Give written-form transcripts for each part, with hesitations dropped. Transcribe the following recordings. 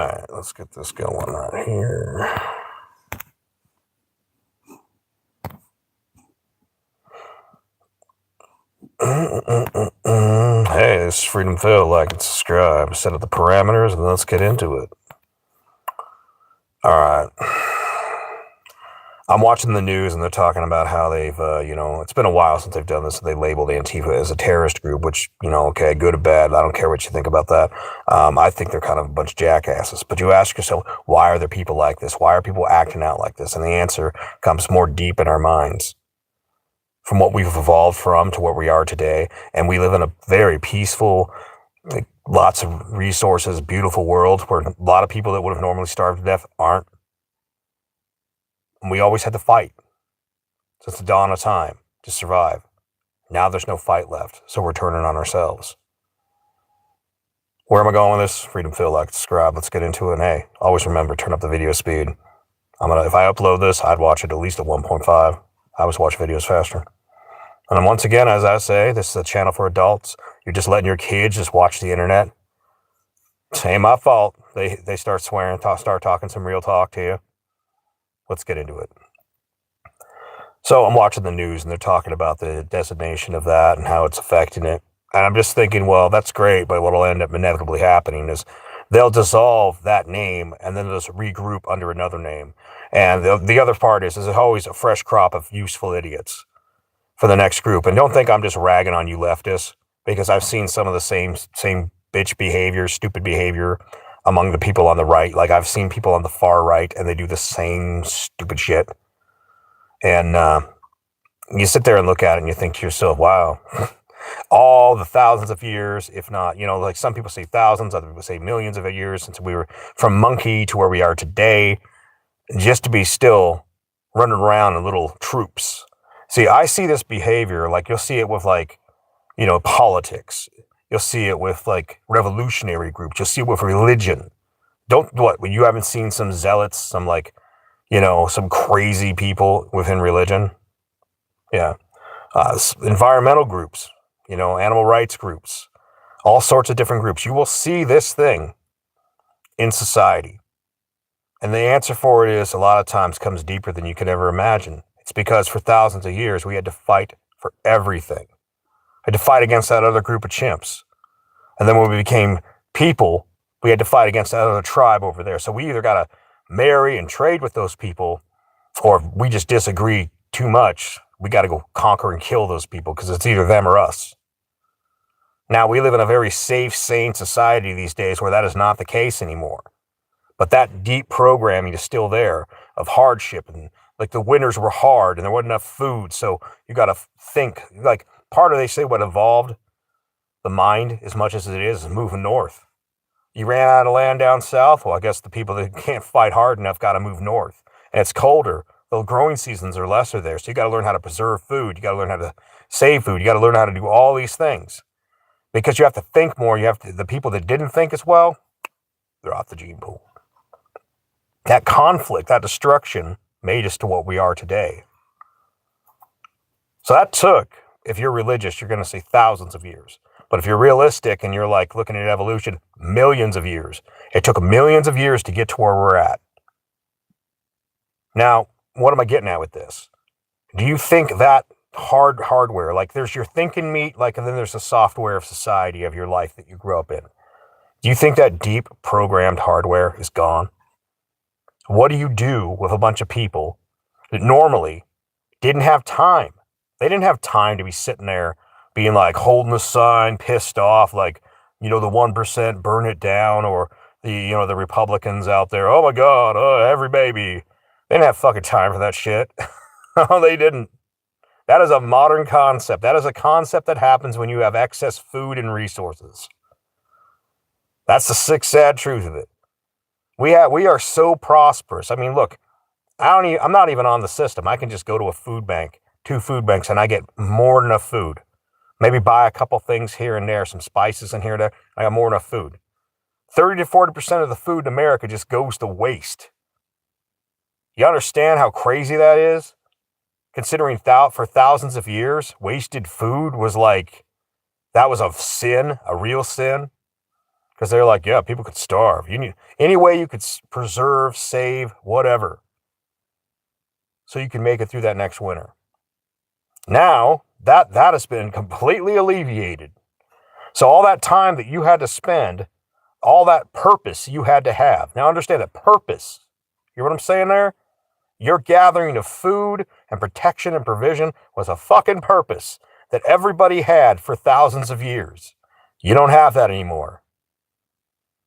All right, let's get this going right here. Hey, this is Freedom Phil. Like and subscribe. Set up the parameters and let's get into it. All right. I'm watching the news and they're talking about how they've, it's been a while since they've done this. They labeled Antifa as a terrorist group, which, okay, good or bad. I don't care what you think about that. I think they're kind of a bunch of jackasses. But you ask yourself, why are there people like this? Why are people acting out like this? And the answer comes more deep in our minds from what we've evolved from to what we are today. And we live in a very peaceful, like, lots of resources, beautiful world where a lot of people that would have normally starved to death aren't. And we always had to fight since the dawn of time to survive. Now there's no fight left, so we're turning on ourselves. Where am I going with this? Freedom Phil, like, subscribe. Let's get into it. And hey, always remember, turn up the video speed. If I upload this, I'd watch it at least at 1.5. I always watch videos faster. And once again, as I say, this is a channel for adults. You're just letting your kids just watch the internet. It ain't my fault. They start swearing, start talking some real talk to you. Let's get into it. So I'm watching the news and they're talking about the designation of that and how it's affecting it. And I'm just thinking, well, that's great, but what will end up inevitably happening is they'll dissolve that name and then they'll just regroup under another name. And the other part is there's always a fresh crop of useful idiots for the next group. And don't think I'm just ragging on you leftists, because I've seen some of the same bitch behavior, stupid behavior among the people on the right. Like, I've seen people on the far right and they do the same stupid shit. And you sit there and look at it and you think to yourself, wow, all the thousands of years, if not, like some people say thousands, other people say millions of years since we were from monkey to where we are today, just to be still running around in little troops. See, I see this behavior, like you'll see it with politics. You'll see it with like revolutionary groups. You'll see it with religion. When you haven't seen some zealots, some some crazy people within religion. Yeah. Environmental groups, animal rights groups, all sorts of different groups. You will see this thing in society. And the answer for it is a lot of times comes deeper than you could ever imagine. It's because for thousands of years, we had to fight for everything. We had to fight against that other group of chimps. And then when we became people, we had to fight against that other tribe over there. So we either got to marry and trade with those people, or if we just disagree too much, we got to go conquer and kill those people because it's either them or us. Now, we live in a very safe, sane society these days where that is not the case anymore. But that deep programming is still there of hardship, and like the winters were hard and there wasn't enough food. So you got to think, like, part of, they say, what evolved the mind as much as it is moving north. You ran out of land down south. Well, I guess the people that can't fight hard enough got to move north. And it's colder. The growing seasons are lesser there. So you got to learn how to preserve food. You got to learn how to save food. You got to learn how to do all these things. Because you have to think more. The people that didn't think as well, they're off the gene pool. That conflict, that destruction made us to what we are today. So that took, if you're religious, you're going to say thousands of years. But if you're realistic and you're like looking at evolution, millions of years. It took millions of years to get to where we're at. Now, what am I getting at with this? Do you think that hardware, like there's your thinking meat, like, and then there's the software of society of your life that you grew up in. Do you think that deep programmed hardware is gone? What do you do with a bunch of people that normally didn't have time? They didn't have time to be sitting there being like holding the sign, pissed off, like, the 1% burn it down, or the Republicans out there, oh my God, every baby. They didn't have fucking time for that shit. No, they didn't. That is a modern concept. That is a concept that happens when you have excess food and resources. That's the sick, sad truth of it. We are so prosperous. I mean, look, I'm not even on the system. I can just go to a food bank, 2 food banks, and I get more than enough food. Maybe buy a couple things here and there, some spices in here and there. I got more than enough food. 30 to 40% of the food in America just goes to waste. You understand how crazy that is? Considering for thousands of years, wasted food was like, that was a sin, a real sin. Because they're like, yeah, people could starve. You need any way you could preserve, save, whatever, so you can make it through that next winter. Now that has been completely alleviated. So all that time that you had to spend, all that purpose you had to have. Now understand that purpose. You hear what I'm saying there? Your gathering of food and protection and provision was a fucking purpose that everybody had for thousands of years. You don't have that anymore.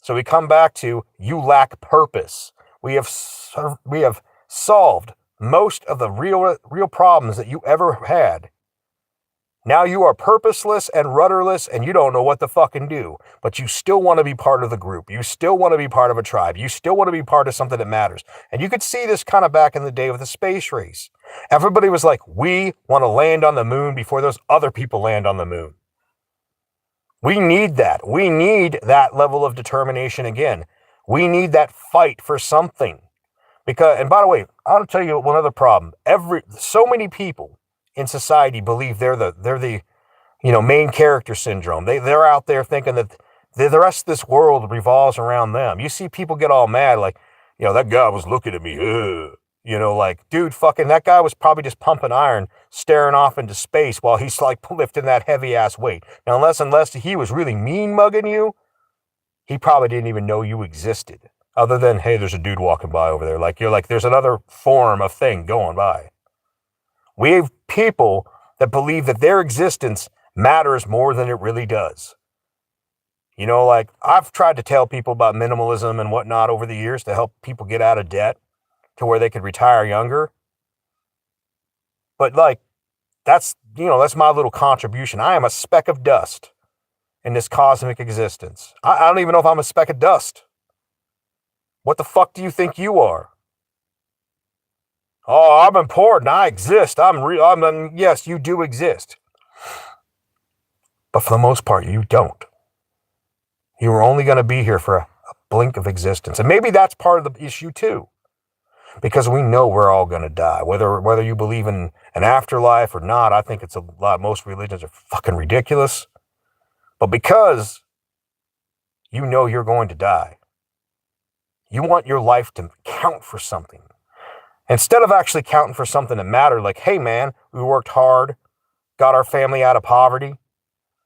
So we come back to you lack purpose. We have solved most of the real problems that you ever had. Now you are purposeless and rudderless and you don't know what to fucking do, but you still want to be part of the group. You still want to be part of a tribe. You still want to be part of something that matters. And you could see this kind of back in the day with the space race. Everybody was like, we want to land on the moon before those other people land on the moon. We need that. We need that level of determination again. We need that fight for something. Because, and by the way, I'll tell you one other problem. So many people in society believe they're the main character syndrome. They're out there thinking that the rest of this world revolves around them. You see people get all mad like, that guy was looking at me. Like, dude, fucking that guy was probably just pumping iron, staring off into space while he's like lifting that heavy ass weight. Now, unless he was really mean mugging you, he probably didn't even know you existed. Other than, hey, there's a dude walking by over there. Like, you're like, there's another form of thing going by. We have people that believe that their existence matters more than it really does. Like I've tried to tell people about minimalism and whatnot over the years to help people get out of debt to where they could retire younger. But like, that's my little contribution. I am a speck of dust in this cosmic existence. I don't even know if I'm a speck of dust. What the fuck do you think you are? Oh, I'm important. I exist. I'm real. Yes, you do exist. But for the most part, you don't. You were only going to be here for a blink of existence. And maybe that's part of the issue too. Because we know we're all going to die. Whether you believe in an afterlife or not, I think it's a lot. Most religions are fucking ridiculous. But because you know you're going to die, you want your life to count for something. Instead of actually counting for something that mattered, like, hey man, we worked hard, got our family out of poverty,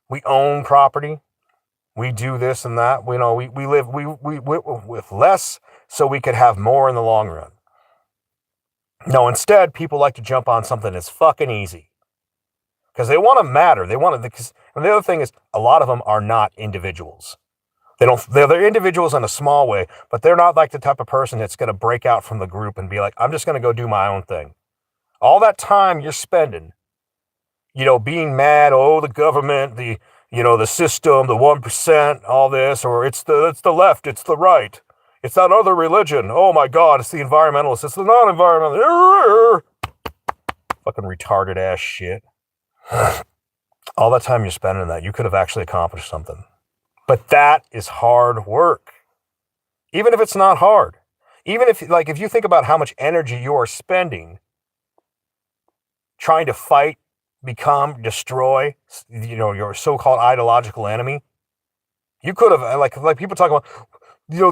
we own property, we do this and that. We live with less so we could have more in the long run. No, instead, people like to jump on something that's fucking easy. Because they want to matter. And the other thing is, a lot of them are not individuals. They're individuals in a small way, but they're not like the type of person that's going to break out from the group and be like, I'm just going to go do my own thing. All that time you're spending, being mad, oh, the government, the system, the 1%, all this, or it's the left, it's the right. It's that other religion. Oh my God, it's the environmentalists. It's the non-environmentalists. Fucking retarded ass shit. All that time you're spending that, you could have actually accomplished something. But that is hard work. Even if it's not hard. Even if you think about how much energy you are spending trying to fight, become, destroy, your so-called ideological enemy, you could have, like people talk about,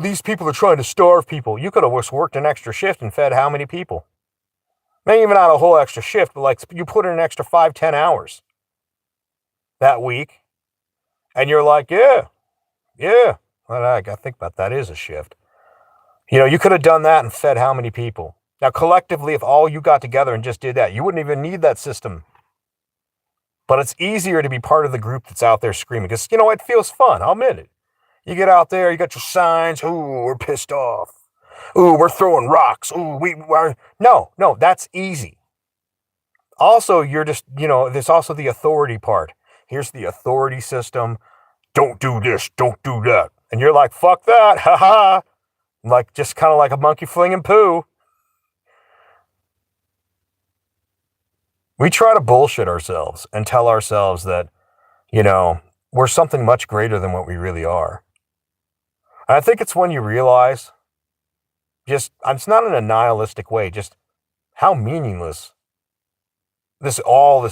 these people are trying to starve people. You could have worked an extra shift and fed how many people? Maybe even not a whole extra shift, but like you put in an extra 5-10 hours that week. And you're like, yeah. Well, I think about that is a shift. You could have done that and fed how many people? Now, collectively, if all you got together and just did that, you wouldn't even need that system. But it's easier to be part of the group that's out there screaming because, it feels fun. I'll admit it. You get out there, you got your signs. Ooh, we're pissed off. Ooh, we're throwing rocks. Ooh, No, that's easy. Also, you're just, there's also the authority part. Here's the authority system. Don't do this, don't do that. And you're like, fuck that, haha. Like, just kind of like a monkey flinging poo. We try to bullshit ourselves and tell ourselves that, we're something much greater than what we really are. And I think it's when you realize, it's not in a nihilistic way, just how meaningless this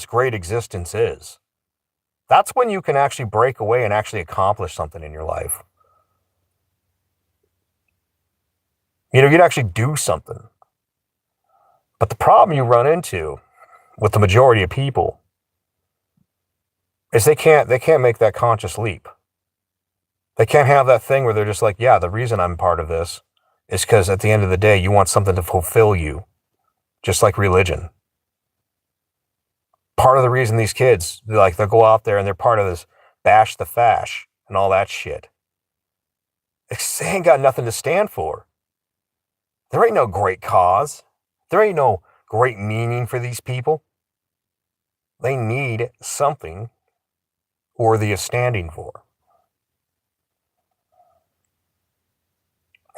great existence is. That's when you can actually break away and actually accomplish something in your life. You'd actually do something. But the problem you run into with the majority of people is they can't make that conscious leap. They can't have that thing where they're just like, yeah, the reason I'm part of this is because at the end of the day, you want something to fulfill you, just like religion. Part of the reason these kids, like, they'll go out there and they're part of this bash the fash and all that shit. They ain't got nothing to stand for. There ain't no great cause. There ain't no great meaning for these people. They need something worthy of standing for.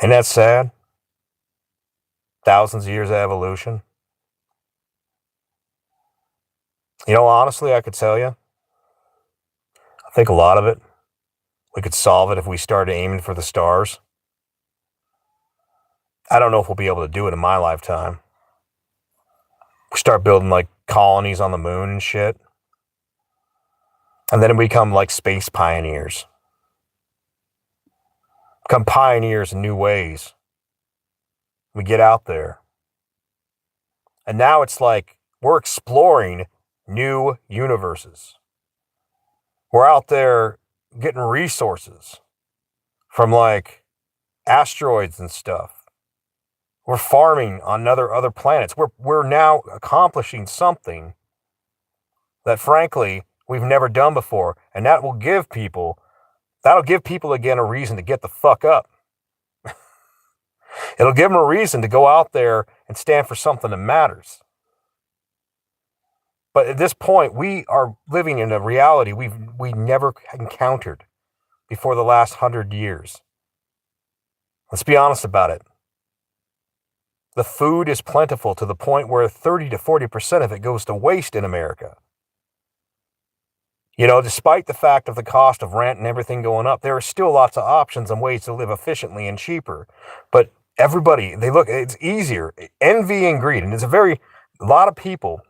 And that's sad. Thousands of years of evolution. Honestly, I could tell you, I think a lot of it, we could solve it if we started aiming for the stars. I don't know if we'll be able to do it in my lifetime. We start building like colonies on the moon and shit. And then we become like space pioneers. Become pioneers in new ways. We get out there. And now it's like we're exploring new universes. We're out there getting resources from like asteroids and stuff. We're farming on other planets. We're now accomplishing something that, frankly, we've never done before. And that'll give people again a reason to get the fuck up. It'll give them a reason to go out there and stand for something that matters. But at this point, we are living in a reality we never encountered before the last 100 years. Let's be honest about it. The food is plentiful to the point where 30 to 40% of it goes to waste in America. Despite the fact of the cost of rent and everything going up, there are still lots of options and ways to live efficiently and cheaper. But everybody, it's easier. Envy and greed. And a lot of people,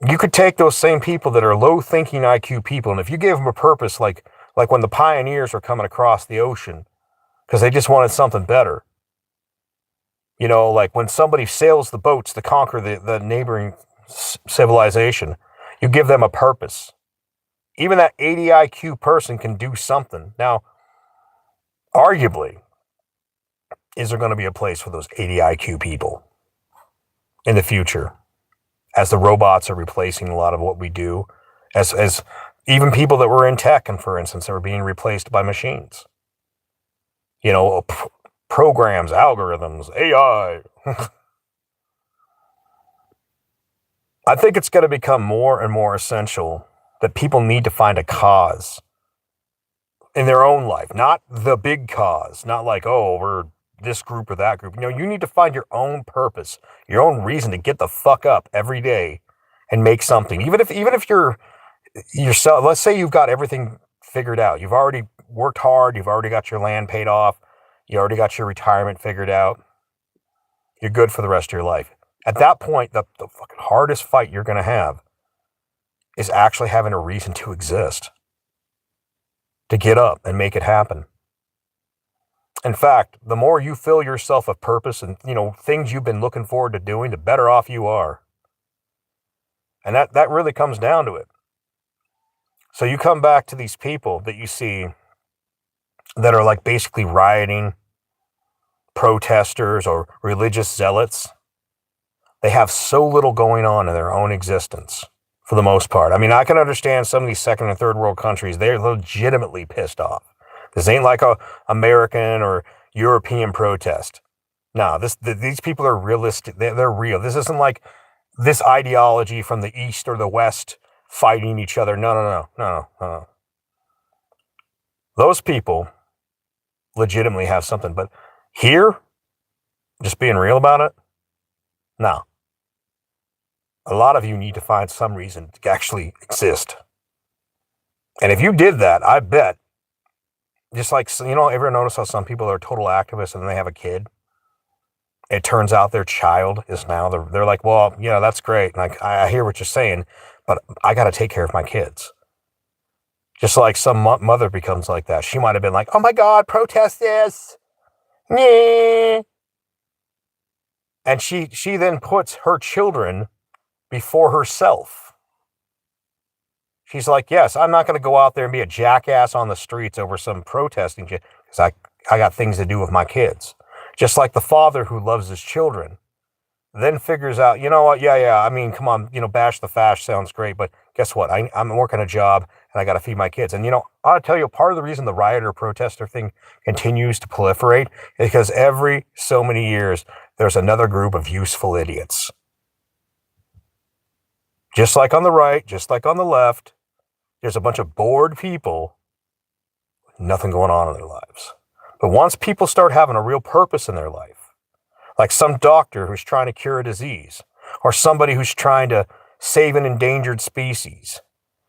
you could take those same people that are low thinking IQ people, and if you gave them a purpose, like when the pioneers were coming across the ocean, because they just wanted something better. Like when somebody sails the boats to conquer the neighboring civilization, you give them a purpose. Even that 80 IQ person can do something. Now, arguably, is there going to be a place for those 80 IQ people in the future? As the robots are replacing a lot of what we do, as even people that were in tech, and for instance, are being replaced by machines. Programs, algorithms, AI. I think it's going to become more and more essential that people need to find a cause in their own life, not the big cause, not like, oh, we're this group or that group. You need to find your own purpose, your own reason to get the fuck up every day and make something. Even if you're yourself, let's say you've got everything figured out. You've already worked hard. You've already got your land paid off. You already got your retirement figured out. You're good for the rest of your life. At that point, the fucking hardest fight you're going to have is actually having a reason to exist, to get up and make it happen. In fact, the more you fill yourself with purpose and, things you've been looking forward to doing, the better off you are. And that really comes down to it. So you come back to these people that you see that are like basically rioting, protesters, or religious zealots. They have so little going on in their own existence, for the most part. I mean, I can understand some of these second and third world countries, they're legitimately pissed off. This ain't like a American or European protest. No, these people are realistic. They're real. This isn't like this ideology from the East or the West fighting each other. No. Those people legitimately have something. But here, just being real about it, no. A lot of you need to find some reason to actually exist. And if you did that, I bet, just like, ever notice how some people are total activists and then they have a kid? It turns out their child is now, they're like, well, yeah, that's great. Like, I hear what you're saying, but I got to take care of my kids. Just like some mother becomes like that. She might have been like, oh my God, protest this. Yeah. And she then puts her children before herself. She's like, yes, I'm not going to go out there and be a jackass on the streets over some protesting shit because I got things to do with my kids. Just like the father who loves his children then figures out, you know what? Yeah. I mean, come on, bash the fash sounds great, but guess what? I'm working a job and I got to feed my kids. And, I'll tell you, part of the reason the rioter protester thing continues to proliferate is because every so many years, there's another group of useful idiots. Just like on the right, just like on the left, there's a bunch of bored people with nothing going on in their lives. But once people start having a real purpose in their life, like some doctor who's trying to cure a disease, or somebody who's trying to save an endangered species,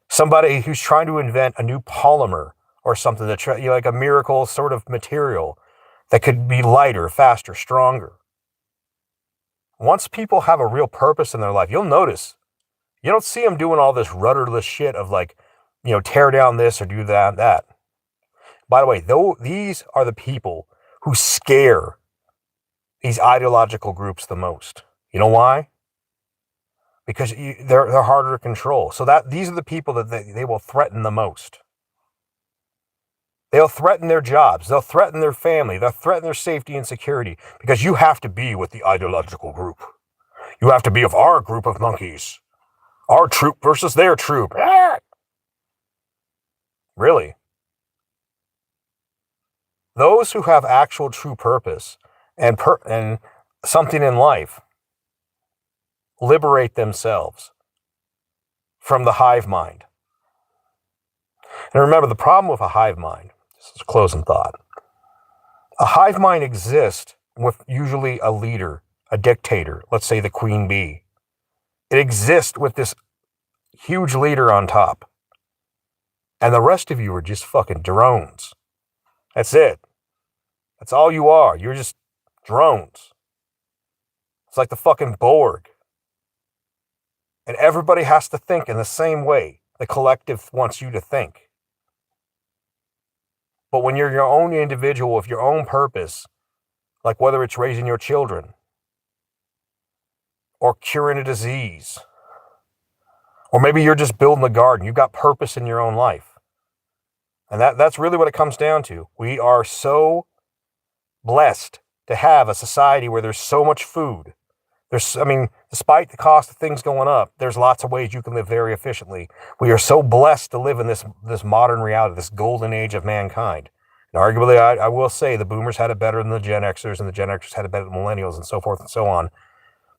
somebody who's trying to invent a new polymer or something that, like a miracle sort of material that could be lighter, faster, stronger. Once people have a real purpose in their life, you'll notice you don't see them doing all this rudderless shit of like, tear down this or do that. By the way, though, these are the people who scare these ideological groups the most. You know why? Because they're harder to control. So these are the people that they will threaten the most. They'll threaten their jobs. They'll threaten their family. They'll threaten their safety and security because you have to be with the ideological group. You have to be of our group of monkeys. Our troop versus their troop. Really? Those who have actual true purpose and something in life liberate themselves from the hive mind. And remember, the problem with a hive mind, this is a closing thought, a hive mind exists with usually a leader, a dictator, let's say the queen bee. It exists with this huge leader on top. And the rest of you are just fucking drones. That's it. That's all you are. You're just drones. It's like the fucking Borg. And everybody has to think in the same way the collective wants you to think. But when you're your own individual with your own purpose, like whether it's raising your children or curing a disease, or maybe you're just building a garden, you've got purpose in your own life. And that's really what it comes down to. We are so blessed to have a society where there's so much food. Despite the cost of things going up, there's lots of ways you can live very efficiently. We are so blessed to live in this modern reality, this golden age of mankind. And arguably, I will say the boomers had it better than the Gen Xers, and the Gen Xers had it better than the millennials, and so forth and so on.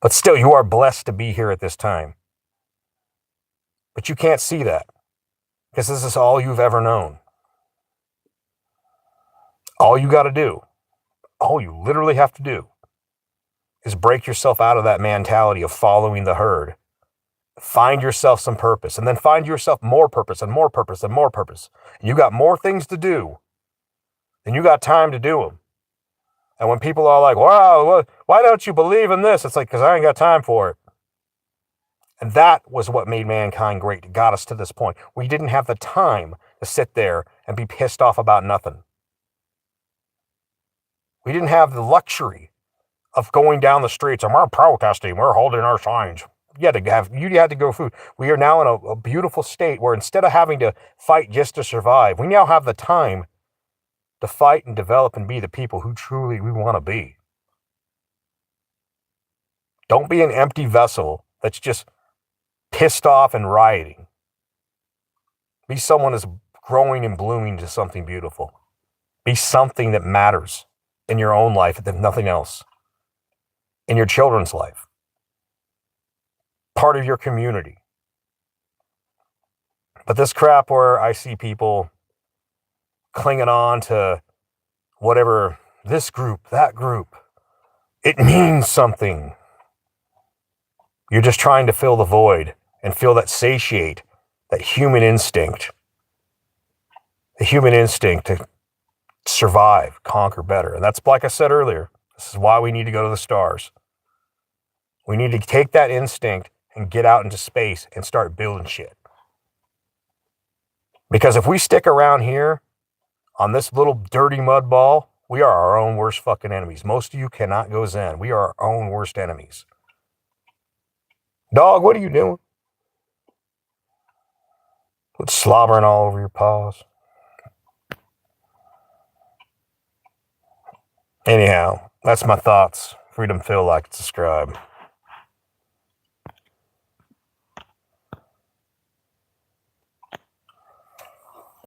But still, you are blessed to be here at this time. But you can't see that, because this is all you've ever known. All you got to do, all you literally have to do, is break yourself out of that mentality of following the herd. Find yourself some purpose, and then find yourself more purpose and more purpose and more purpose. And you got more things to do than you got time to do them. And when people are like, wow, why don't you believe in this? It's like, because I ain't got time for it. And that was what made mankind great. It got us to this point. We didn't have the time to sit there and be pissed off about nothing. We didn't have the luxury of going down the streets and we're protesting, we're holding our signs. You had to go food. We are now in a beautiful state where instead of having to fight just to survive, we now have the time to fight and develop and be the people who truly we want to be. Don't be an empty vessel that's just pissed off and rioting. Be someone that's growing and blooming to something beautiful. Be something that matters in your own life, if nothing else. In your children's life. Part of your community. But this crap where I see people clinging on to whatever, this group, that group, it means something. You're just trying to fill the void and feel that satiate, that human instinct. The human instinct to survive, conquer better. And that's, like I said earlier, this is why we need to go to the stars. We need to take that instinct and get out into space and start building shit. Because if we stick around here on this little dirty mud ball We are our own worst fucking enemies. Most of you cannot go Zen. We are our own worst enemies. Dog, what are you doing? With slobbering all over your paws. Anyhow, that's my thoughts. Freedom Phil, like and subscribe.